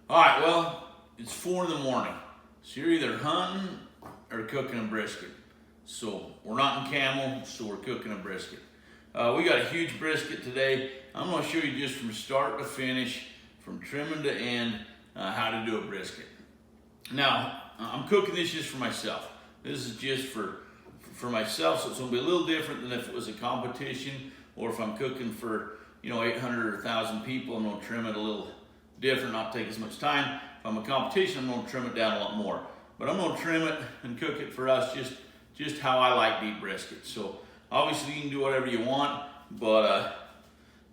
All right, well, it's 4 in the morning. So you're either hunting or cooking a brisket. So we're not in Camel, so we're cooking a brisket. We got a huge brisket today. I'm gonna show you just from start to finish, from trimming to end, how to do a brisket. Now, I'm cooking this just for myself. This is just for myself, so it's gonna be a little different than if it was a competition or if I'm cooking for 800 or 1,000 people. I'm gonna trim it a little different, not take as much time. If I'm a competition, I'm gonna trim it down a lot more. But I'm gonna trim it and cook it for us just how I like to eat brisket. So obviously you can do whatever you want, but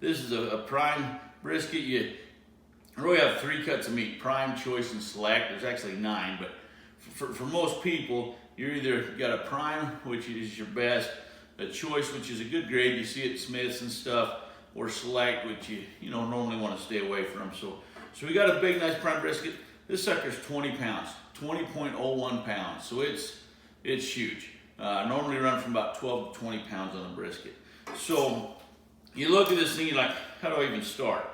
this is a prime brisket. You really have 3 cuts of meat: prime, choice, and select. There's actually 9, but for most people, you're either got a prime, which is your best, a choice, which is a good grade, you see it at Smith's and stuff, or select, which you normally want to stay away from. So we got a big, nice prime brisket. This sucker's 20 pounds, 20.01 pounds. So it's huge. Normally run from about 12 to 20 pounds on a brisket. So you look at this thing, you're like, how do I even start?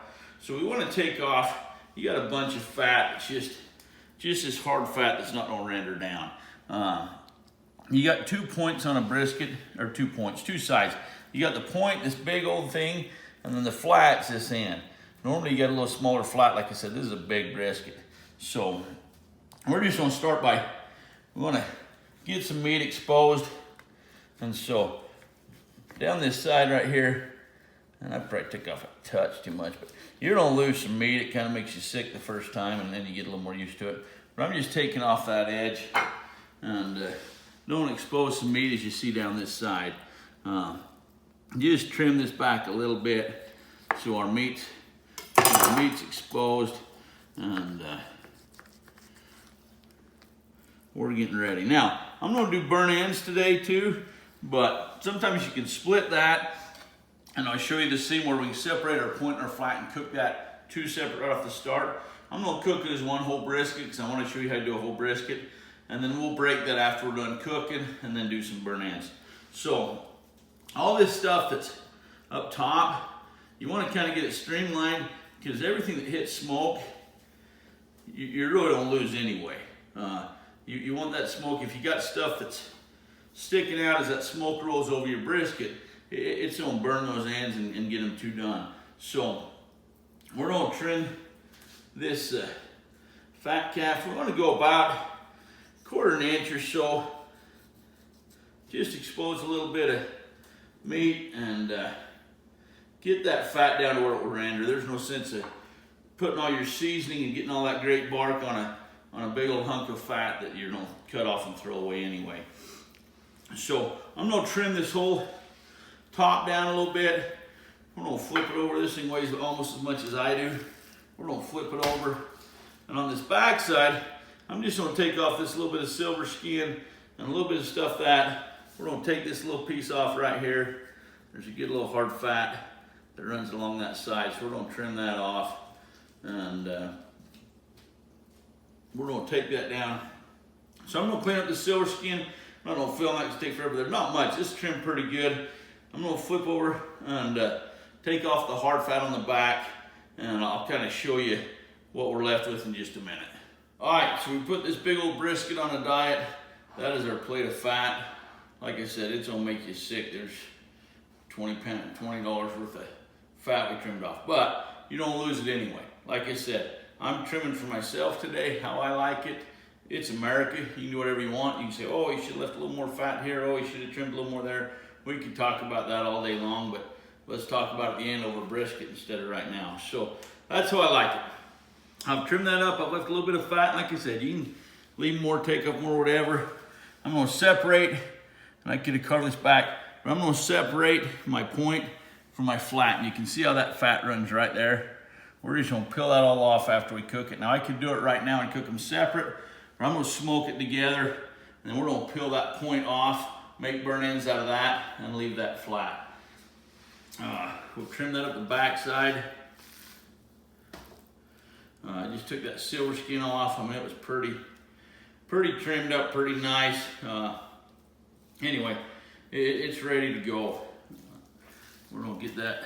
So we want to take off. You got a bunch of fat. It's just this hard fat that's not gonna render down. You got 2 points on a brisket, or 2 points, 2 sides. You got the point, this big old thing, and then the flat's this end. Normally you get a little smaller flat. Like I said, this is a big brisket. So we're just gonna start by, we wanna get some meat exposed. And so down this side right here, and I probably took off a touch too much, but you're gonna lose some meat. It kind of makes you sick the first time, and then you get a little more used to it. But I'm just taking off that edge, and don't expose some meat as you see down this side. Just trim this back a little bit so our meat's exposed, and we're getting ready. Now, I'm gonna do burnt ends today too, but sometimes you can split that, and I'll show you the scene where we can separate our point and our flat and cook that 2 separate right off the start. I'm gonna cook it as one whole brisket because I wanna show you how to do a whole brisket, and then we'll break that after we're done cooking and then do some burnt ends. So all this stuff that's up top, you wanna kinda get it streamlined, because everything that hits smoke, you really don't lose anyway. You want that smoke. If you got stuff that's sticking out as that smoke rolls over your brisket, it's gonna burn those ends and get them too done. So we're gonna trim this fat calf. We're gonna go about 1/4 inch or so. Just expose a little bit of meat and get that fat down to where it will render. There's no sense of putting all your seasoning and getting all that great bark on a big old hunk of fat that you're gonna cut off and throw away anyway. So I'm gonna trim this whole top down a little bit. We're gonna flip it over. This thing weighs almost as much as I do. We're gonna flip it over. And on this back side, I'm just gonna take off this little bit of silver skin and a little bit of stuff that we're gonna take this little piece off right here. There's a good little hard fat that runs along that side. So we're gonna trim that off, and we're gonna take that down. So I'm gonna clean up the silver skin. I'm not gonna film that, it's take forever. There's not much, this is trimmed pretty good. I'm gonna flip over and take off the hard fat on the back, and I'll kind of show you what we're left with in just a minute. All right, so we put this big old brisket on a diet. That is our plate of fat. Like I said, it's gonna make you sick. There's $20 worth of fat we trimmed off, but you don't lose it anyway. Like I said, I'm trimming for myself today, how I like it. It's America. You can do whatever you want. You can say, oh, you should have left a little more fat here. Oh, you should have trimmed a little more there. We could talk about that all day long, but let's talk about it at the end over brisket instead of right now. So that's how I like it. I've trimmed that up. I've left a little bit of fat. Like I said, you can leave more, take up more, whatever. I'm gonna separate, and I could have covered this back, but I'm gonna separate my point from my flat. And you can see how that fat runs right there. We're just gonna peel that all off after we cook it. Now I could do it right now and cook them separate, or I'm gonna smoke it together, and then we're gonna peel that point off, make burnt ends out of that, and leave that flat. We'll trim that up the back side. I just took that silver skin off. I mean, it was pretty trimmed up, pretty nice. Anyway, it's ready to go. We're gonna get that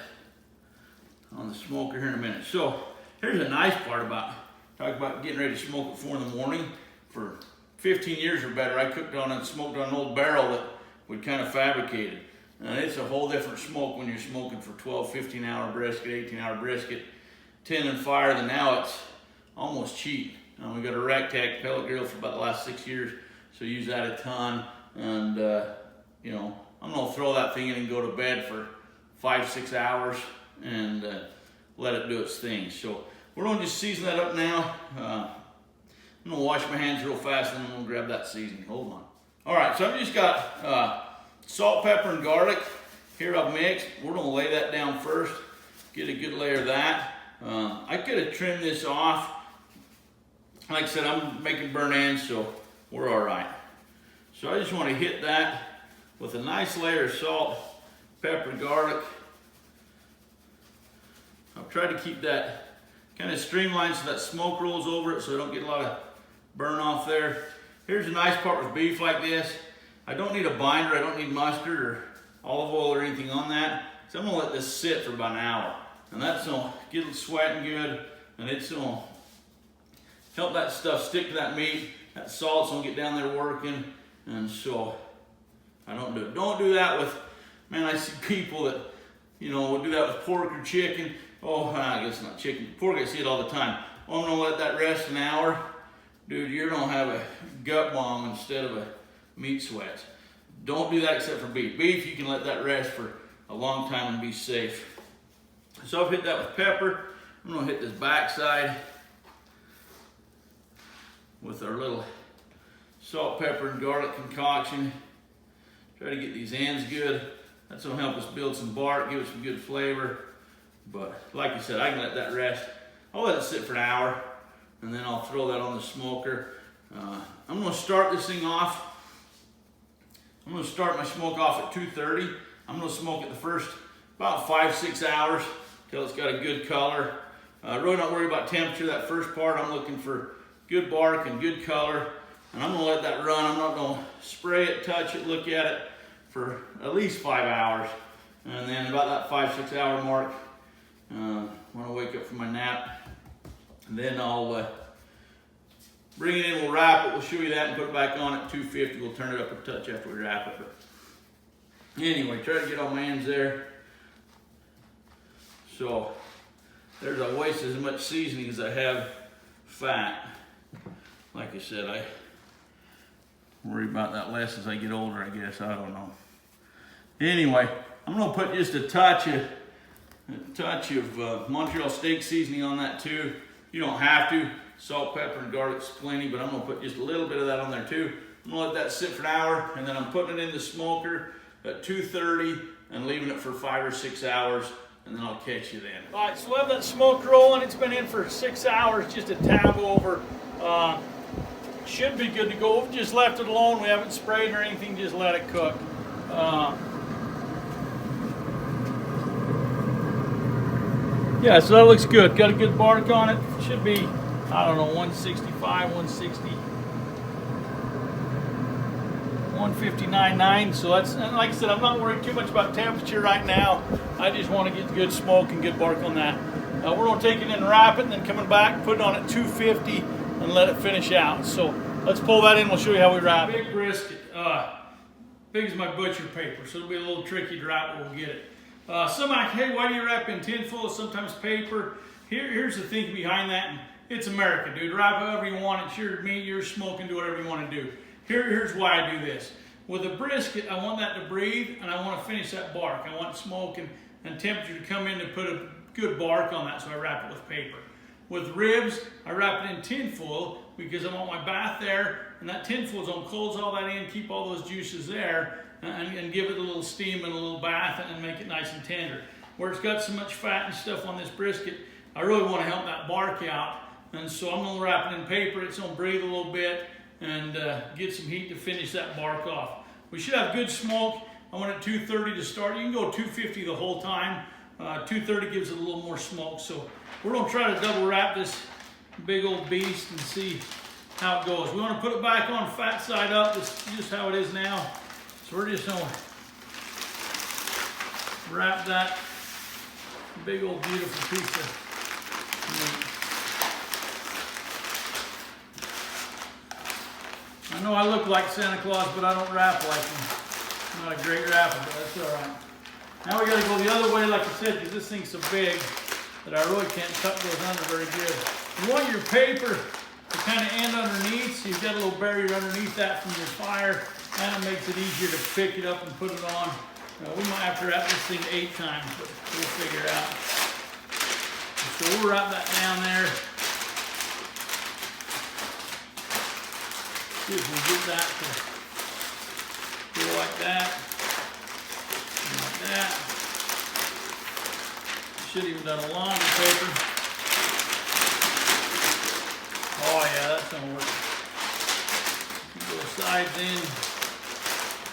on the smoker here in a minute. So here's a nice part about talk about getting ready to smoke at 4 in the morning. For 15 years or better, I cooked on and smoked on an old barrel that we'd kind of fabricated. And it's a whole different smoke when you're smoking for 12, 15-hour brisket, 18-hour brisket, 10 and fire. Than now it's almost cheap. We got a Rectac pellet grill for about the last 6 years, so use that a ton. And you know, I'm gonna throw that thing in and go to bed for 5-6 hours and let it do its thing. So we're gonna just season that up now. I'm gonna wash my hands real fast and then I'm gonna grab that seasoning. Hold on. All right, so I've just got salt, pepper, and garlic here I've mixed. We're gonna lay that down first, get a good layer of that. I could have trimmed this off. Like I said, I'm making burnt ends, so we're all right. So I just want to hit that with a nice layer of salt, pepper, garlic. I've tried to keep that kind of streamlined so that smoke rolls over it so I don't get a lot of burn off there. Here's the nice part with beef like this. I don't need a binder, I don't need mustard or olive oil or anything on that. So I'm gonna let this sit for about an hour. And that's gonna get it sweating good, and it's gonna help that stuff stick to that meat. That salt's gonna get down there working. And so I don't do it. Don't do that with, man, I see people that, you know, will do that with pork or chicken. Oh, I guess not chicken. Pork, I see it all the time. Oh, I'm gonna let that rest an hour. Dude, you're gonna have a gut bomb instead of a meat sweats. Don't do that except for beef. Beef, you can let that rest for a long time and be safe. So I've hit that with pepper. I'm gonna hit this backside with our little salt, pepper, and garlic concoction. Try to get these ends good. That's gonna help us build some bark, give it some good flavor. But like I said, I can let that rest. I'll let it sit for an hour, and then I'll throw that on the smoker. I'm gonna start this thing off. I'm gonna start my smoke off at 230. I'm gonna smoke it the first about 5-6 hours till it's got a good color. Really not worried about temperature that first part. I'm looking for good bark and good color. And I'm gonna let that run. I'm not gonna spray it, touch it, look at it for at least 5 hours. And then about that 5-6 hour mark, when I wake up from my nap, and then I'll bring it in, we'll wrap it, we'll show you that and put it back on at 250. We'll turn it up a touch after we wrap it. But anyway, try to get all my ends there. So there's, I waste as much seasoning as I have fat. Like I said, I worry about that less as I get older, I guess. I don't know. Anyway, I'm gonna put just a touch of Montreal steak seasoning on that too. You don't have to. Salt, pepper, and garlic's plenty, but I'm gonna put just a little bit of that on there too. I'm gonna let that sit for an hour, and then I'm putting it in the smoker at 230 and leaving it for 5 or 6 hours, and then I'll catch you then. All right, so we have that smoke rolling. It's been in for 6 hours, just a tab over. Should be good to go. We've just left it alone. We haven't sprayed or anything, just let it cook. Yeah, so that looks good. Got a good bark on it. Should be, I don't know, 165, 160, 159.9. So that's, and like I said, I'm not worried too much about temperature right now. I just want to get good smoke and good bark on that. We're going to take it in and wrap it, and then coming back, put it on at 250 and let it finish out. So let's pull that in. We'll show you how we wrap it. Big brisket, big as my butcher paper, so it'll be a little tricky to wrap, but we'll get it. Some like, hey, why do you wrap in tinfoil, sometimes paper? Here's the thinking behind that. It's America, dude. Wrap however you want. It's your meat, you're smoking, do whatever you want to do. Here's why I do this. With a brisket, I want that to breathe, and I want to finish that bark. I want smoke and temperature to come in to put a good bark on that, so I wrap it with paper. With ribs, I wrap it in tinfoil because I want my bath there, and that tinfoil's gonna close all that in, keep all those juices there, and give it a little steam and a little bath and make it nice and tender. Where it's got so much fat and stuff on this brisket, I really want to help that bark out, and so I'm gonna wrap it in paper. It's gonna breathe a little bit and get some heat to finish that bark off. We should have good smoke. I want it 230 to start. You can go 250 the whole time. 230 gives it a little more smoke. So we're gonna try to double wrap this big old beast and see how it goes. We wanna put it back on fat side up. This is just how it is now. So we're just gonna wrap that big old beautiful piece of meat. I know I look like Santa Claus, but I don't wrap like him. I'm not a great rapper, but that's all right. Now we gotta go the other way, like I said, because this thing's so big that I really can't cut those under very good. You want your paper to kind of end underneath, so you've got a little barrier underneath that from your fire, and it makes it easier to pick it up and put it on. We might have to wrap this thing 8 times, but we'll figure it out. So we'll wrap that down there. See if we get that to go like that, and like that. Should even done a longer paper. Oh yeah, that's gonna work. Go sides in.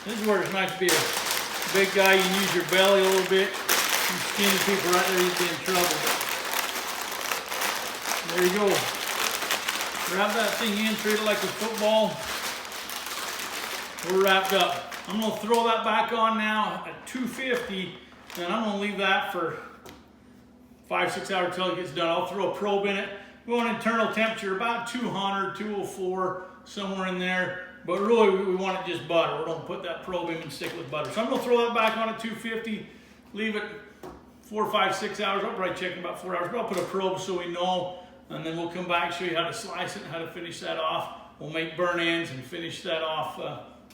This is where it's nice to be a big guy. You can use your belly a little bit. You skinny people right there, you'd be in trouble. There you go. Wrap that thing in, treat it like a football. We're wrapped up. I'm gonna throw that back on now at 250, and I'm gonna leave that for 5-6 hours until it gets done. I'll throw a probe in it. We want internal temperature about 200, 204, somewhere in there. But really, we want it just butter. We're gonna put that probe in and stick with butter. So I'm gonna throw that back on at 250, leave it 4, 5, 6 hours. I'll probably check in about 4 hours, but I'll put a probe so we know, and then we'll come back and show you how to slice it and how to finish that off. We'll make burn ends and finish that off.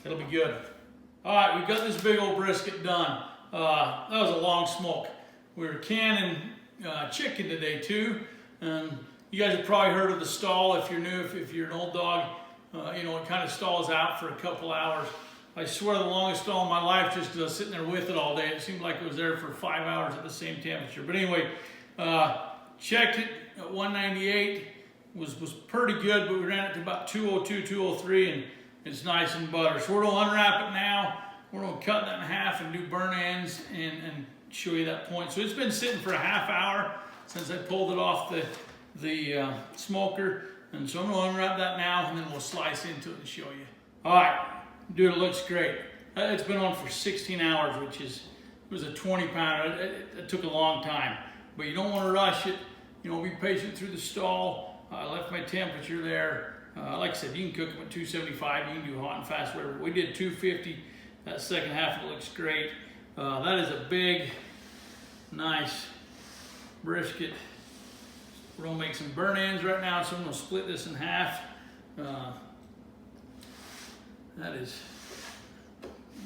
It'll be good. All right, we've got this big old brisket done. That was a long smoke. We were canning chicken today too, and you guys have probably heard of the stall if you're new. If you're an old dog, you know, it kind of stalls out for a couple hours. I swear the longest stall in my life, just because I was sitting there with it all day. It seemed like it was there for 5 hours at the same temperature. But anyway, checked it at 198. Was pretty good, but we ran it to about 202, 203, and it's nice and butter. So we're gonna unwrap it now. We're gonna cut that in half and do burn ends and show you that point. So it's been sitting for a half hour since I pulled it off the smoker. And so I'm gonna unwrap that now, and then we'll slice into it and show you. All right, dude, it looks great. It's been on for 16 hours, which it was a 20-pounder. It took a long time, but you don't wanna rush it. You know, be patient through the stall. I left my temperature there. Like I said, you can cook them at 275. You can do hot and fast, whatever. We did 250. That second half, it looks great. That is a big, nice brisket. We're gonna make some burn ends right now, so I'm gonna split this in half. That is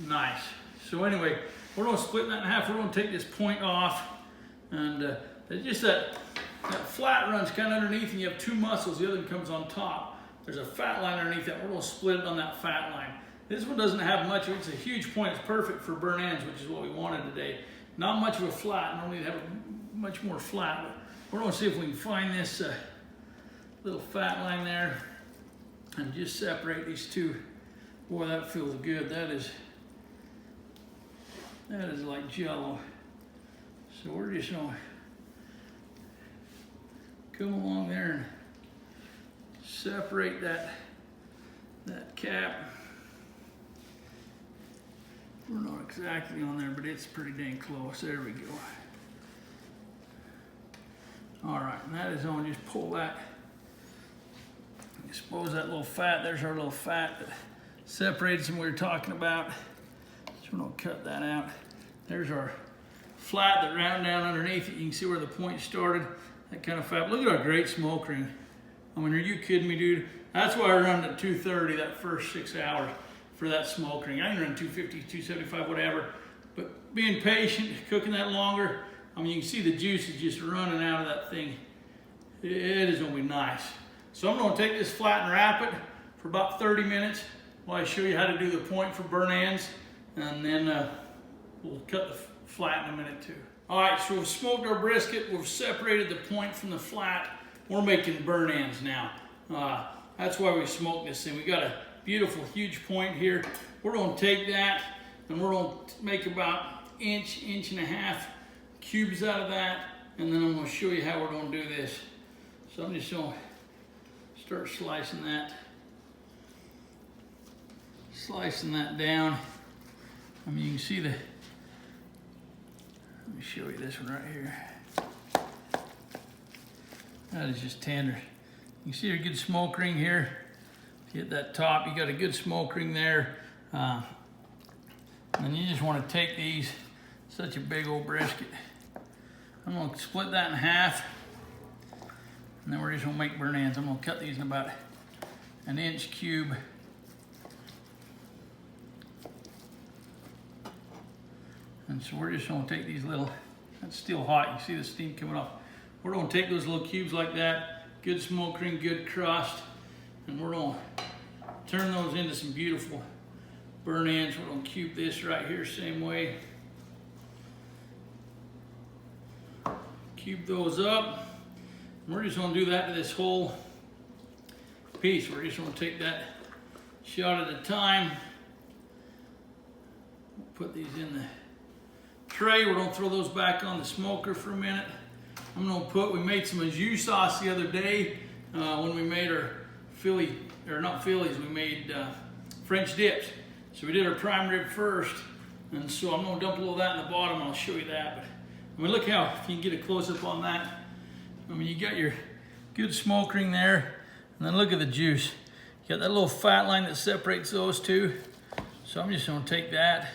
nice. So anyway, we're gonna split that in half. We're gonna take this point off, and it's just that flat runs kind of underneath, and you have 2 muscles. The other one comes on top. There's a fat line underneath that. We're gonna split it on that fat line. This one doesn't have much. It's a huge point. It's perfect for burn ends, which is what we wanted today. Not much of a flat. I don't need to have much more flat. But we're gonna see if we can find this little fat line there and just separate these two. Boy, that feels good. That is like Jello. So we're just gonna come along there and separate that cap. We're not exactly on there, but it's pretty dang close. There we go. All right, and that is on. Just pull that. Expose that little fat. There's our little fat that separated some we were talking about. So we're gonna cut that out. There's our flat that ran down underneath it. You can see where the point started. That kind of fat. Look at our great smoke ring. I mean, are you kidding me, dude? That's why I run at 230 that first 6 hours for that smoke ring. I can run 250, 275, whatever. But being patient, cooking that longer, I mean, you can see the juice is just running out of that thing. It is gonna be nice. So I'm gonna take this flat and wrap it for about 30 minutes while I show you how to do the point for burn ends, and then we'll cut the flat in a minute too. All right, so we've smoked our brisket. We've separated the point from the flat. We're making burn ends now. That's why we smoked this thing. We got a beautiful, huge point here. We're gonna take that and we're gonna make about inch and a half cubes out of that, and then I'm gonna show you how we're gonna do this. So I'm just gonna start slicing that down. I mean, you can see let me show you this one right here. That is just tender. You can see a good smoke ring here. Get that top, you got a good smoke ring there. And then you just want to take these, such a big old brisket. I'm gonna split that in half. And then we're just gonna make burnt ends. I'm gonna cut these in about an inch cube. And so we're just gonna take these little, that's still hot, you see the steam coming off. We're gonna take those little cubes like that, good smoke ring, good crust, and we're gonna turn those into some beautiful burnt ends. We're gonna cube this right here, same way. Cube those up. And we're just gonna do that to this whole piece. We're just gonna take that shot at a time. Put these in the tray. We're gonna throw those back on the smoker for a minute. I'm gonna put, we made some au jus sauce the other day when we made our Philly, or not Phillies, we made French dips. So we did our prime rib first, and so I'm gonna dump a little of that in the bottom, and I'll show you that. But I mean, look how, if you can get a close up on that, I mean, you got your good smoke ring there, and then look at the juice. You got that little fat line that separates those two. So I'm just gonna take that,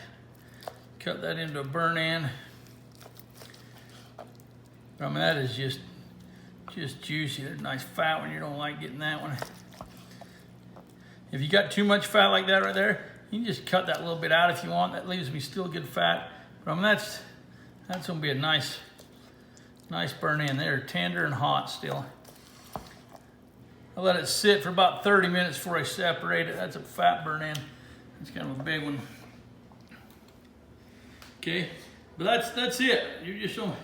cut that into a burnt end. I mean, that is just juicy. There's nice fat when you don't like getting that one. If you got too much fat like that right there, you can just cut that a little bit out if you want. That leaves me still good fat. But I mean, that's gonna be a nice burn end. They're tender and hot still. I let it sit for about 30 minutes before I separate it. That's a fat burn end. It's kind of a big one. Okay, but that's it. You're just gonna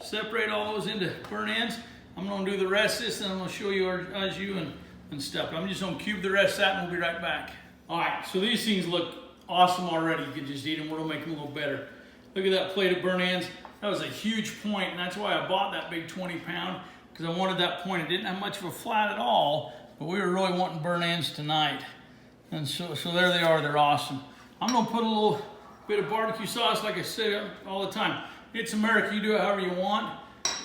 separate all those into burnt ends. I'm gonna do the rest of this, and I'm gonna show you our au jus and stuff. I'm just gonna cube the rest of that, and we'll be right back. All right, so these things look awesome already. You can just eat them. We're gonna make them a little better. Look at that plate of burnt ends. That was a huge point, and that's why I bought that big 20-pound, because I wanted that point. It didn't have much of a flat at all, but we were really wanting burnt ends tonight. And so there they are. They're awesome. I'm gonna put a little bit of barbecue sauce, like I say all the time. It's America. You do it however you want.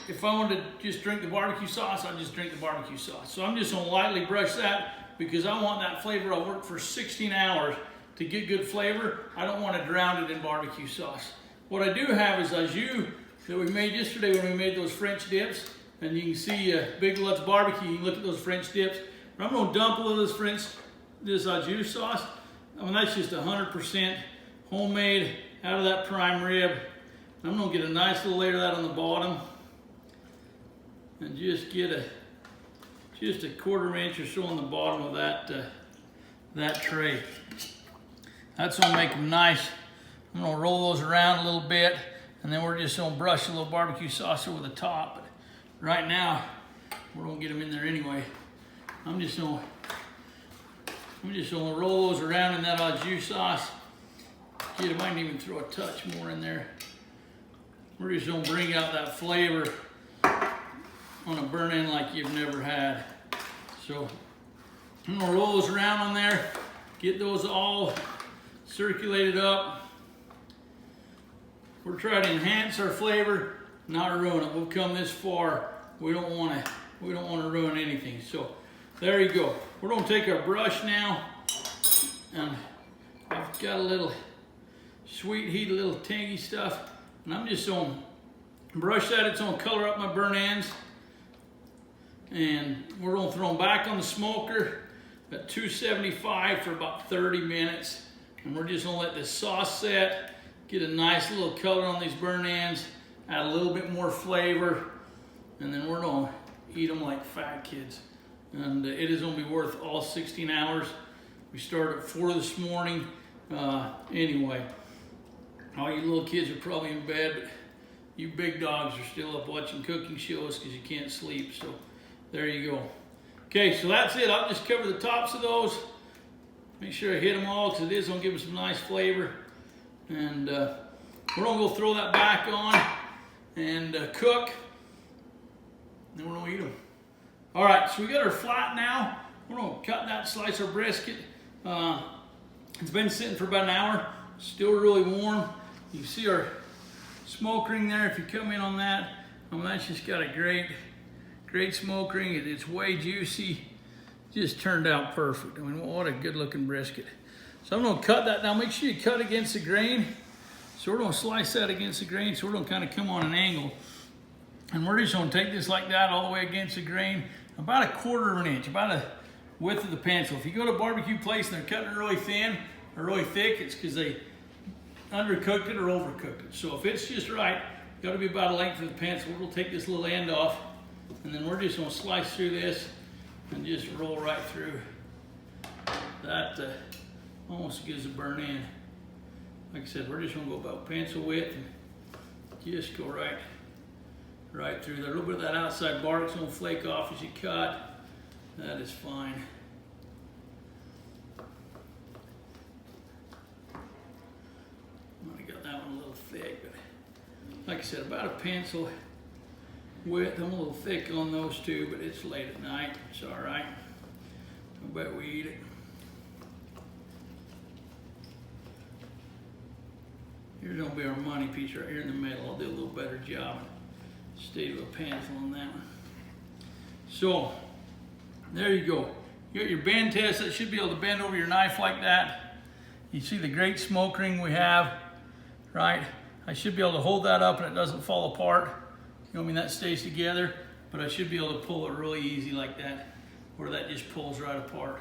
If I wanted to just drink the barbecue sauce, I'd just drink the barbecue sauce. So I'm just gonna lightly brush that because I want that flavor. I worked for 16 hours to get good flavor. I don't want to drown it in barbecue sauce. What I do have is au jus that we made yesterday when we made those French dips. And you can see Big Lutz Barbecue, you can look at those French dips. But I'm gonna dump a little of this au jus sauce. I mean, that's just 100% homemade out of that prime rib. I'm gonna get a nice little layer of that on the bottom. And just get a 1/4 inch or so on the bottom of that tray. That's gonna make them nice. I'm gonna roll those around a little bit, and then we're just gonna brush a little barbecue sauce over the top. But right now, we're gonna get them in there anyway. I'm just gonna roll those around in that au jus sauce. I might even throw a touch more in there. We're just gonna bring out that flavor on a burnt end like you've never had. So I'm gonna roll those around on there, get those all circulated up. We're trying to enhance our flavor, not ruin it. We've come this far. We don't want to ruin anything. So there you go. We're gonna take our brush now, and I've got a little sweet heat, a little tangy stuff, and I'm just gonna brush that. It's gonna color up my burnt ends. And we're gonna throw them back on the smoker at 275 for about 30 minutes. And we're just gonna let this sauce set, get a nice little color on these burnt ends, add a little bit more flavor, and then we're gonna eat them like fat kids. And it is gonna be worth all 16 hours. We started at 4 this morning. Anyway, all you little kids are probably in bed, but you big dogs are still up watching cooking shows because you can't sleep. So there you go. Okay, so that's it. I'll just cover the tops of those. Make sure I hit them all because it is going to give them some nice flavor. And we're going to go throw that back on and cook. Then we're going to eat them. All right, so we got our flat now. We're going to cut that, slice our brisket. It's been sitting for about an hour. Still really warm. You can see our smoke ring there. If you come in on that, I mean, that's just got a great smoke ring. It's way juicy. just turned out perfect. I mean, what a good looking brisket. So I'm gonna cut that. Now make sure you cut against the grain. So we're gonna slice that against the grain. So we're gonna kind of come on an angle. And we're just gonna take this like that all the way against the grain, about 1/4 of an inch, about a width of the pencil. If you go to a barbecue place and they're cutting it really thin or really thick, it's because they undercooked it or overcooked it. So if it's just right, it's gotta be about a length of the pencil. We'll take this little end off, and then we're just gonna slice through this and just roll right through. That almost gives a burn in. Like I said, we're just gonna go about pencil width and just go right through there. A little bit of that outside bark's gonna flake off as you cut. That is fine. I got that one a little thick, but like I said, about a pencil width. I'm a little thick on those two, but it's late at night. It's all right. I bet we eat it. Here's gonna be our money piece right here in the middle. I'll do a little better job. Stay to a pencil on that one. So, there you go. You got your bend test. That should be able to bend over your knife like that. You see the great smoke ring we have, right? I should be able to hold that up and it doesn't fall apart. You know what I mean? That stays together, but I should be able to pull it really easy like that, where that just pulls right apart.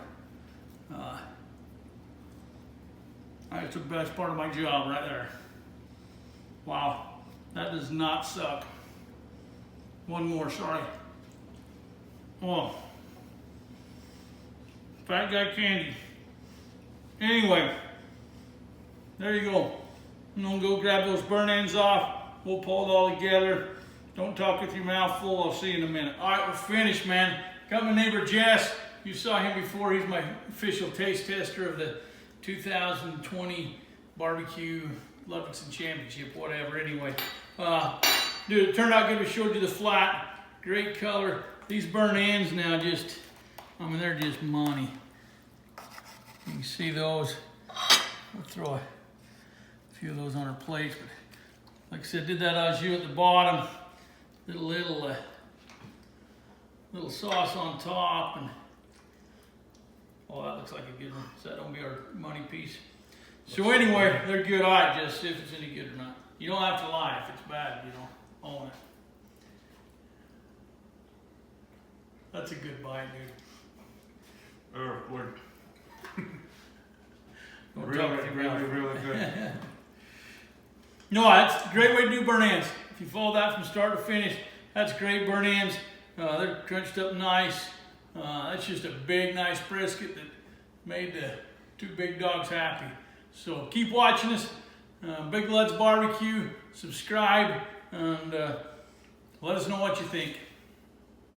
That's the best part of my job right there. Wow, that does not suck. One more, sorry. Oh, fat guy candy. Anyway, there you go. I'm gonna go grab those burn ends off. We'll pull it all together. Don't talk with your mouth full. I'll see you in a minute. All right, we're finished, man. Got my neighbor Jess. You saw him before. He's my official taste tester of the 2020 barbecue Livingston Championship, whatever. Anyway, dude, it turned out good. We showed you the flat. Great color. These burn ends now just, I mean, they're just money. You can see those. We'll throw a few of those on our plates, but like I said, did that au jus at the bottom. Did a little sauce on top, and oh, that looks like a good one. So that don't be our money piece. So anyway, they're good. All right, just see if it's any good or not. You don't have to lie. If it's bad, you don't own it. That's a good bite, dude. Word. Really good. No, that's a great way to do burn ends. If you follow that from start to finish, that's great burn ends. They're crunched up nice. That's just a big, nice brisket that made the two big dogs happy. So keep watching us. Big Let's Barbecue. Subscribe and let us know what you think.